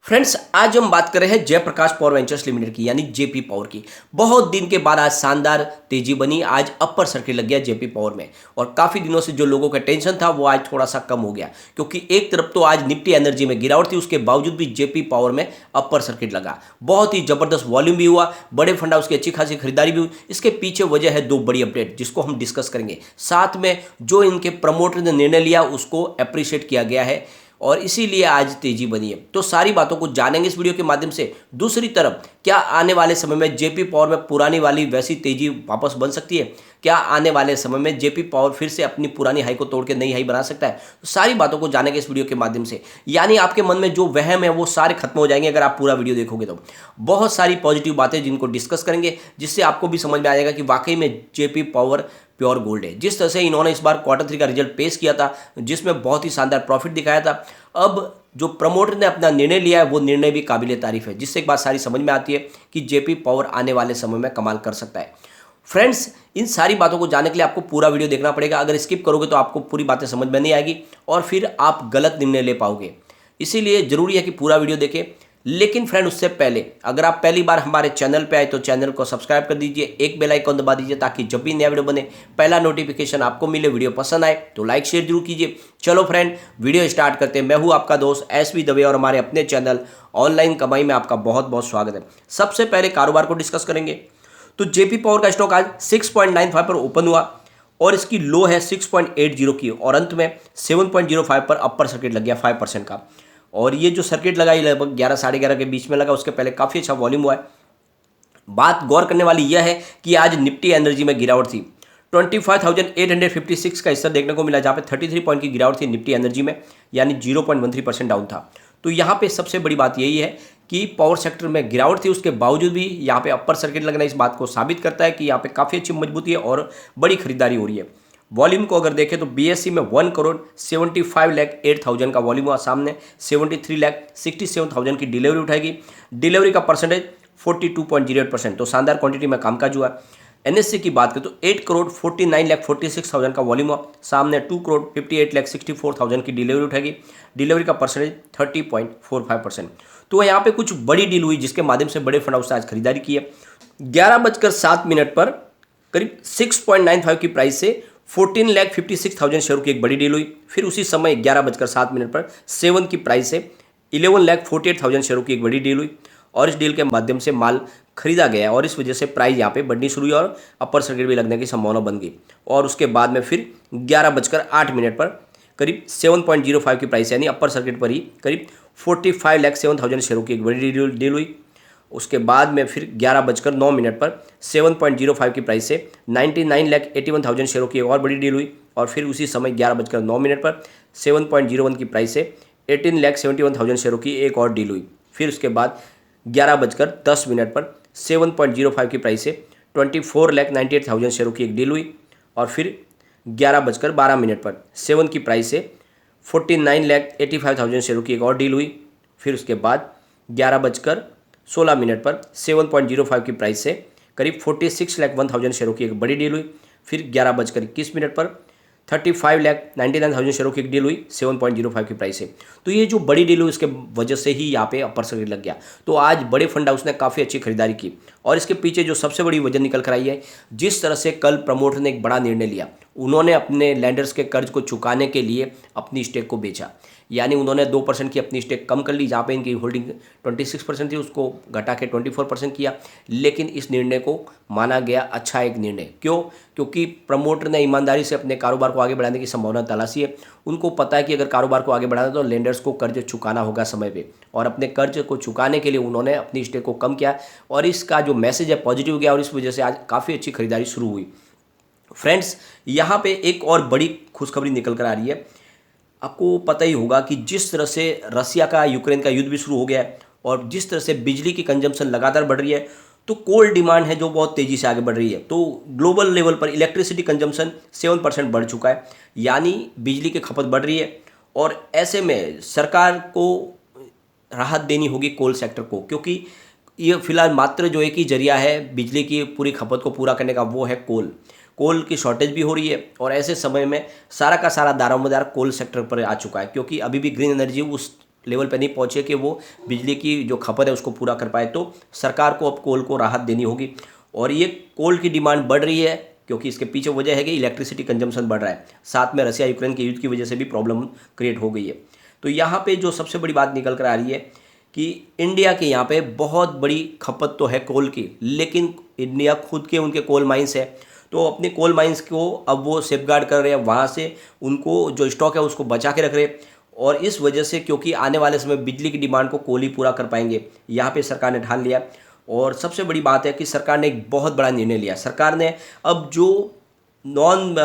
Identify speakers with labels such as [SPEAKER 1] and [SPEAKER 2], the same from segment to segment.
[SPEAKER 1] Friends, आज हम बात कर रहे हैं जयप्रकाश पावर वेंचर्स लिमिटेड की, यानी जेपी पावर की। बहुत दिन के बाद आज शानदार तेजी बनी। आज अपर सर्किट लग गया जेपी पावर में, और काफ़ी दिनों से जो लोगों का टेंशन था वो आज थोड़ा सा कम हो गया, क्योंकि एक तरफ तो आज निफ्टी एनर्जी में गिरावट थी, उसके बावजूद भी जेपी पावर में अपर सर्किट लगा। बहुत ही जबरदस्त वॉल्यूम भी हुआ, बड़े फंड हाउस की अच्छी खासी खरीदारी भी हुई। इसके पीछे वजह है दो बड़ी अपडेट, जिसको हम डिस्कस करेंगे। साथ में जो इनके प्रमोटर ने निर्णय लिया उसको अप्रिशिएट किया गया है, और इसीलिए आज तेजी बनी है। तो सारी बातों को जानेंगे इस वीडियो के माध्यम से। दूसरी तरफ, क्या आने वाले समय में जेपी पावर में पुरानी वाली वैसी तेजी वापस बन सकती है? क्या आने वाले समय में जेपी पावर फिर से अपनी पुरानी हाई को तोड़ के नई हाई बना सकता है? तो सारी बातों को जानेंगे इस वीडियो के माध्यम से। यानी आपके मन में जो वहम है वो सारे खत्म हो जाएंगे अगर आप पूरा वीडियो देखोगे तो। बहुत सारी पॉजिटिव बातें जिनको डिस्कस करेंगे, जिससे आपको भी समझ में आ जाएगा कि वाकई में जेपी पावर प्योर गोल्ड है। जिस तरह से इन्होंने इस बार क्वार्टर 3 का रिजल्ट पेश किया था, जिसमें बहुत ही शानदार प्रॉफिट दिखाया था, अब जो प्रमोटर ने अपना निर्णय लिया है वो निर्णय भी काबिले तारीफ है, जिससे एक बात सारी समझ में आती है कि जेपी पावर आने वाले समय में कमाल कर सकता है। फ्रेंड्स, इन सारी बातों को जानने के लिए आपको पूरा वीडियो देखना पड़ेगा। अगर स्किप करोगे तो आपको पूरी बातें समझ में नहीं आएगी और फिर आप गलत निर्णय ले पाओगे। इसीलिए जरूरी है कि पूरा वीडियो देखें। लेकिन फ्रेंड, उससे पहले अगर आप पहली बार हमारे चैनल पे आए तो चैनल को सब्सक्राइब कर दीजिए, एक बेल आइकन दबा दीजिए, ताकि जब भी नया वीडियो बने पहला नोटिफिकेशन आपको मिले। वीडियो पसंद आए तो लाइक शेयर जरूर कीजिए। चलो फ्रेंड, वीडियो स्टार्ट करते हैं। मैं हूं आपका दोस्त एसबी दवे, और हमारे अपने चैनल ऑनलाइन कमाई में आपका बहुत बहुत स्वागत है। सबसे पहले कारोबार को डिस्कस करेंगे। तो जेपी पावर का स्टॉक आज 6.95 पर ओपन हुआ, और इसकी लो है 6.80 की, और अंत में 7.05 पर अपर सर्किट लग गया 5% का। और ये जो सर्किट लगा ये लगभग 11 साढ़े 11 के बीच में लगा। उसके पहले काफ़ी अच्छा वॉल्यूम हुआ है। बात गौर करने वाली यह है कि आज निफ्टी एनर्जी में गिरावट थी। 25,856 का स्तर देखने को मिला, जहाँ पे 33 पॉइंट की गिरावट थी निफ्टी एनर्जी में, यानी 0.13% डाउन था। तो यहाँ पे सबसे बड़ी बात यही है कि पावर सेक्टर में गिरावट थी, उसके बावजूद भी यहाँ पे अपर सर्किट लगना इस बात को साबित करता है कि यहाँ पे काफ़ी अच्छी मजबूती है और बड़ी खरीदारी हो रही है। वॉल्यूम को अगर देखें तो बीएससी में 1,75,08,000 का वॉल्यूम हुआ, सामने 73,67,000 की डिलीवरी उठाएगी। डिलीवरी का परसेंटेज 42.08%, तो शानदार क्वांटिटी में कामकाज हुआ। एनएससी की बात करें तो 8,49,46,000 का वॉल्यूम हुआ, सामने 2,58,64,000 की डिलीवरी उठाएगी। डिलीवरी का परसेंटेज 30.45%। तो यहाँ पे कुछ बड़ी डील हुई, जिसके माध्यम से बड़े फंड हाउस से आज खरीदारी की है। 11:07 पर करीब 6.95 की प्राइस से 14,56,000 शेयर की एक बड़ी डील हुई। फिर उसी समय 11:07 पर 7 की प्राइस से 11,48,000 शेयर की एक बड़ी डील हुई, और इस डील के माध्यम से माल खरीदा गया, और इस वजह से प्राइस यहाँ पे बढ़नी शुरू हुई और अपर सर्किट भी लगने की संभावना बन गई। और उसके बाद में फिर 11:08 पर करीब 7.05 की प्राइस, यानी अपर सर्किट पर ही करीब 45,07,000 शेयर की एक बड़ी डील हुई। उसके बाद में फिर 11:09 पर 7.05 की प्राइस से 99,81,000 शेयरों की एक और बड़ी डील हुई, और फिर उसी समय 11:09 पर 7.01 की प्राइस से 18,71,000 शेयरों की एक और डील हुई। फिर उसके बाद 11:10 पर 7.05 की प्राइस से 24,98,000 शेयरों की एक डील हुई, और फिर 11:12 पर 7 की प्राइस से 49,85,000 शेयरों की एक और डील हुई। फिर उसके बाद 11:16 पर 7.05 की प्राइस से करीब 46,01,000 शेयरों की एक बड़ी डील हुई। फिर 11:21 पर 35,99,000 शेयरों की एक डील हुई 7.05 की प्राइस से। तो ये जो बड़ी डील हुई, इसके वजह से ही यहाँ पे अपर सर्किट लग गया। तो आज बड़े फंड हाउस ने काफ़ी अच्छी खरीदारी की, और इसके पीछे जो सबसे बड़ी वजह निकल कर आई है, जिस तरह से कल प्रमोटर ने एक बड़ा निर्णय लिया। उन्होंने अपने लैंडर्स के कर्ज को चुकाने के लिए अपनी स्टेक को बेचा, यानी उन्होंने 2% की अपनी स्टेक कम कर ली। जहाँ पे इनकी होल्डिंग 26% थी, उसको घटा के 24% किया। लेकिन इस निर्णय को माना गया अच्छा एक निर्णय। क्यों? क्योंकि प्रमोटर ने ईमानदारी से अपने कारोबार को आगे बढ़ाने की संभावना तलाशी है। उनको पता है कि अगर कारोबार को आगे बढ़ाना तो लेंडर्स को कर्ज चुकाना होगा समय पे, और अपने कर्ज को चुकाने के लिए उन्होंने अपनी स्टेक को कम किया, और इसका जो मैसेज है पॉजिटिव गया, और इस वजह से आज काफ़ी अच्छी खरीदारी शुरू हुई। फ्रेंड्स, यहाँ पे एक और बड़ी खुशखबरी निकल कर आ रही है। आपको पता ही होगा कि जिस तरह से रसिया का यूक्रेन का युद्ध भी शुरू हो गया है, और जिस तरह से बिजली की कंजम्पशन लगातार बढ़ रही है, तो कोल डिमांड है जो बहुत तेज़ी से आगे बढ़ रही है। तो ग्लोबल लेवल पर इलेक्ट्रिसिटी कंजम्पशन 7% बढ़ चुका है, यानी बिजली की खपत बढ़ रही है। और ऐसे में सरकार को राहत देनी होगी कोल सेक्टर को, क्योंकि ये फिलहाल मात्र जो एक ही जरिया है बिजली की पूरी खपत को पूरा करने का, वो है कोल। कोल की शॉर्टेज भी हो रही है, और ऐसे समय में सारा का सारा दारोमदार कोल सेक्टर पर आ चुका है, क्योंकि अभी भी ग्रीन एनर्जी उस लेवल पे नहीं पहुँचे कि वो बिजली की जो खपत है उसको पूरा कर पाए। तो सरकार को अब कोल को राहत देनी होगी और ये कोल की डिमांड बढ़ रही है क्योंकि इसके पीछे वजह है कि इलेक्ट्रिसिटी कंजम्पशन बढ़ रहा है, साथ में रसिया यूक्रेन के युद्ध की वजह से भी प्रॉब्लम क्रिएट हो गई है। तो यहाँ पे जो सबसे बड़ी बात निकल कर आ रही है कि इंडिया के यहाँ पे बहुत बड़ी खपत तो है कोल की, लेकिन इंडिया खुद के उनके कोल माइंस है, तो अपने कोल माइंस को अब वो सेफगार्ड कर रहे हैं, वहाँ से उनको जो स्टॉक है उसको बचा के रख रहे हैं। और इस वजह से क्योंकि आने वाले समय बिजली की डिमांड को कोल ही पूरा कर पाएंगे, यहाँ पे सरकार ने ठान लिया। और सबसे बड़ी बात है कि सरकार ने एक बहुत बड़ा निर्णय लिया। सरकार ने अब जो नॉन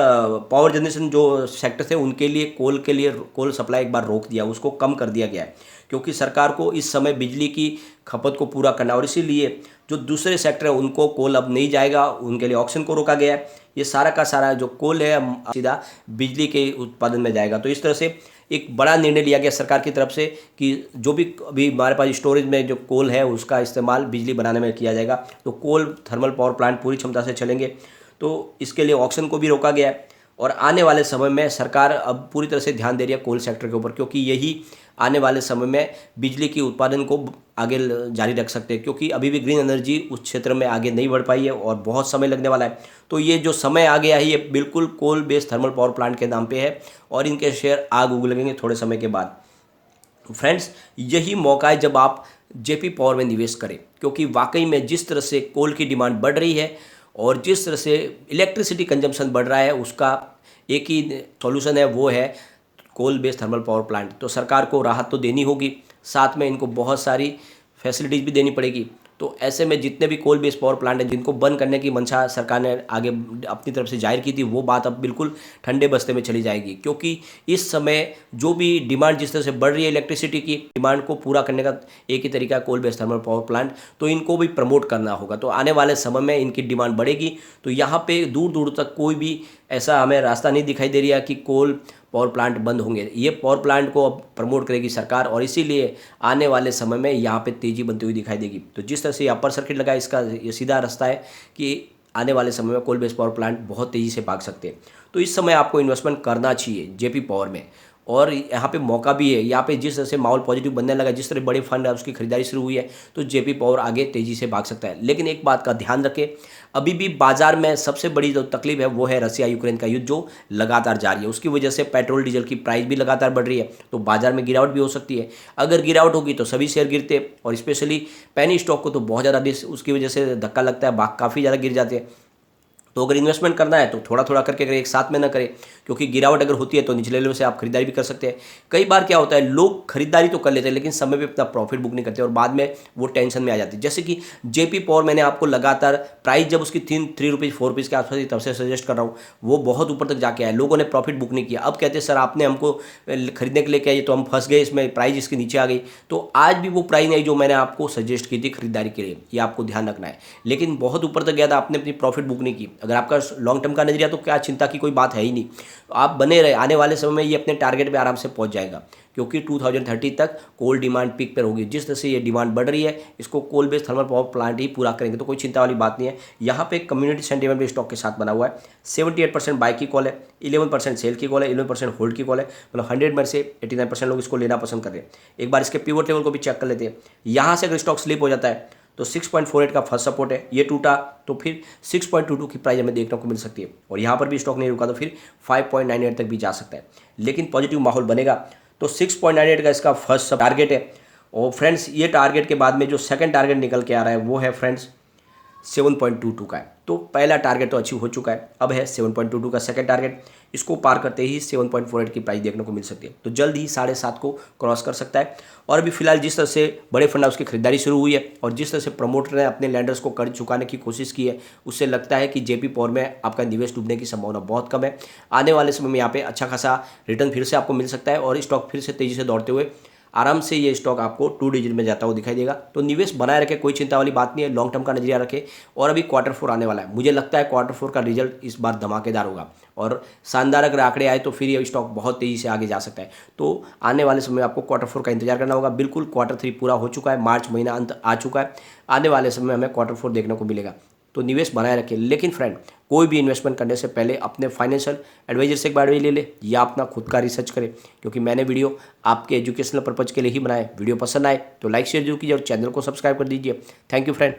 [SPEAKER 1] पावर जनरेशन जो सेक्टर थे उनके लिए कोल सप्लाई एक बार रोक दिया, उसको कम कर दिया गया है क्योंकि सरकार को इस समय बिजली की खपत को पूरा करना, और इसीलिए जो दूसरे सेक्टर है उनको कोल अब नहीं जाएगा, उनके लिए ऑक्शन को रोका गया है। ये सारा का सारा जो कोल है सीधा बिजली के उत्पादन में जाएगा। तो इस तरह से एक बड़ा निर्णय लिया गया सरकार की तरफ से कि जो भी अभी हमारे पास स्टोरेज में जो कोल है उसका इस्तेमाल बिजली बनाने में किया जाएगा। तो कोल थर्मल पावर प्लांट पूरी क्षमता से चलेंगे, तो इसके लिए ऑक्शन को भी रोका गया है। और आने वाले समय में सरकार अब पूरी तरह से ध्यान दे रही है कोल सेक्टर के ऊपर, क्योंकि यही आने वाले समय में बिजली की उत्पादन को आगे जारी रख सकते हैं, क्योंकि अभी भी ग्रीन एनर्जी उस क्षेत्र में आगे नहीं बढ़ पाई है और बहुत समय लगने वाला है। तो ये जो समय आ गया है ये बिल्कुल coal based thermal power plant के नाम पे है और इनके शेयर आग उगलेंगे थोड़े समय के बाद। फ्रेंड्स, यही मौका है जब आप जेपी पावर में निवेश करें, क्योंकि वाकई में जिस तरह से कोल की डिमांड बढ़ रही है और जिस तरह से इलेक्ट्रिसिटी कंजम्पशन बढ़ रहा है उसका एक ही सॉल्यूशन है, वो है coal based thermal power plant. तो सरकार को राहत तो देनी होगी, साथ में इनको बहुत सारी फैसिलिटीज़ भी देनी पड़ेगी। तो ऐसे में जितने भी कोल बेस्ड पावर प्लांट हैं जिनको बंद करने की मंशा सरकार ने आगे अपनी तरफ से जाहिर की थी, वो बात अब बिल्कुल ठंडे बस्ते में चली जाएगी, क्योंकि इस समय जो भी डिमांड जिस तरह से बढ़ रही है इलेक्ट्रिसिटी की डिमांड को पूरा करने का एक ही तरीका है coal based thermal power plant. तो इनको भी प्रमोट करना होगा, तो आने वाले समय में इनकी डिमांड बढ़ेगी। तो यहाँ पे दूर दूर तक कोई भी ऐसा हमें रास्ता नहीं दिखाई दे रहा कि कोल पावर प्लांट बंद होंगे। ये पावर प्लांट को अब प्रमोट करेगी सरकार और इसीलिए आने वाले समय में यहाँ पे तेज़ी बनती हुई दिखाई देगी। तो जिस तरह से अपर सर्किट लगा इसका ये सीधा रास्ता है कि आने वाले समय में कोल बेस्ड पावर प्लांट बहुत तेज़ी से भाग सकते हैं। तो इस समय आपको इन्वेस्टमेंट करना चाहिए जेपी पावर में, और यहाँ पे मौका भी है। यहाँ पे जिस तरह से माहौल पॉजिटिव बनने लगा, जिस तरह बड़े फंड है उसकी खरीदारी शुरू हुई है, तो जेपी पावर आगे तेज़ी से भाग सकता है। लेकिन एक बात का ध्यान रखें, अभी भी बाजार में सबसे बड़ी जो तकलीफ है वो है रसिया यूक्रेन का युद्ध जो लगातार जारी है। उसकी वजह से पेट्रोल डीजल की प्राइस भी लगातार बढ़ रही है, तो बाजार में गिरावट भी हो सकती है। अगर गिरावट होगी तो सभी शेयर गिरते, और स्पेशली पेनी स्टॉक को तो बहुत ज़्यादा उसकी वजह से धक्का लगता है, काफ़ी ज़्यादा गिर जाते हैं। तो अगर इन्वेस्टमेंट करना है तो थोड़ा थोड़ा करके करें, एक साथ में ना करें, क्योंकि गिरावट अगर होती है तो निचले लेवल से आप खरीदारी भी कर सकते हैं। कई बार क्या होता है, लोग खरीदारी तो कर लेते हैं लेकिन समय पे अपना प्रॉफिट बुक नहीं करते और बाद में वो टेंशन में आ जाती है। जैसे कि जेपी पावर मैंने आपको लगातार प्राइस जब उसकी 3 रुपीज़ 4 रुपीज़ के आसपास थी तब से सजेस्ट कर रहा हूँ, वो बहुत ऊपर तक जाके आया, लोगों ने प्रॉफिट बुक नहीं किया। अब कहते हैं सर आपने हमको खरीदने के लिए किया, तो हम फंस गए इसमें, प्राइस इसके नीचे आ गई। तो आज भी वो प्राइस नहीं जो मैंने आपको सजेस्ट की थी खरीदारी के लिए, ये आपको ध्यान रखना है। लेकिन बहुत ऊपर तक गया था, आपने अपनी प्रॉफिट बुक नहीं की। अगर आपका लॉन्ग टर्म का नजरिया तो क्या चिंता की कोई बात है ही नहीं, आप बने रहे, आने वाले समय में ये अपने टारगेट पे आराम से पहुंच जाएगा, क्योंकि 2030 तक कोल डिमांड पीक पर होगी। जिस तरह से ये डिमांड बढ़ रही है इसको coal based thermal power plant ही पूरा करेंगे, तो कोई चिंता वाली बात नहीं है। यहाँ पे कम्युनिटी सेंटीमेंट भी स्टॉक के साथ बना हुआ है। 78% बाय की कॉल है, 11% सेल की कॉल है, 11% होल्ड की कॉल है, मतलब 100 में से 89% लोग इसको लेना पसंद कर रहे हैं। एक बार इसके पिवट लेवल को भी चेक कर लेते हैं। यहाँ से अगर स्टॉक स्लिप हो जाता है तो 6.48 का फर्स्ट सपोर्ट है, ये टूटा तो फिर 6.22 की प्राइस हमें देखने को मिल सकती है, और यहाँ पर भी स्टॉक नहीं रुका तो फिर 5.98 तक भी जा सकता है। लेकिन पॉजिटिव माहौल बनेगा तो 6.98 का इसका फर्स्ट टारगेट है। और फ्रेंड्स, ये टारगेट के बाद में जो सेकंड टारगेट निकल के आ रहा है वो है फ्रेंड्स 7.22 का है। तो पहला टारगेट तो अचीव हो चुका है, अब है 7.22 का सेकंड टारगेट। इसको पार करते ही 7.48 की प्राइस देखने को मिल सकती है, तो जल्द ही 7.5 को क्रॉस कर सकता है। और अभी फिलहाल जिस तरह से बड़े फंड उसकी खरीदारी शुरू हुई है और जिस तरह से प्रमोटर ने अपने लैंडर्स को कर्ज चुकाने की कोशिश की है, उससे लगता है कि जेपी पावर में आपका निवेश डूबने की संभावना बहुत कम है। आने वाले समय में यहाँ पे अच्छा खासा रिटर्न फिर से आपको मिल सकता है और स्टॉक फिर से तेजी से दौड़ते हुए आराम से ये स्टॉक आपको 2 डिजिट में जाता हुआ दिखाई देगा। तो निवेश बनाए रखे, कोई चिंता वाली बात नहीं है, लॉन्ग टर्म का नजरिया रखे। और अभी Q4 आने वाला है, मुझे लगता है Q4 का रिजल्ट इस बार धमाकेदार होगा और शानदार अगर आंकड़े आए तो फिर ये स्टॉक बहुत तेज़ी से आगे जा सकता है। तो आने वाले समय में आपको Q4 का इंतजार करना होगा। बिल्कुल Q3 पूरा हो चुका है, मार्च महीना अंत आ चुका है, आने वाले समय में हमें Q4 देखने को मिलेगा। तो निवेश बनाए रखें। लेकिन फ्रेंड, कोई भी इन्वेस्टमेंट करने से पहले अपने फाइनेंशियल एडवाइजर से एक बार ले ले या अपना खुद का रिसर्च करें, क्योंकि मैंने वीडियो आपके एजुकेशनल पर्पज़ के लिए ही बनाया है। वीडियो पसंद आए तो लाइक शेयर जरूर कीजिए और चैनल को सब्सक्राइब कर दीजिए। Thank you friend.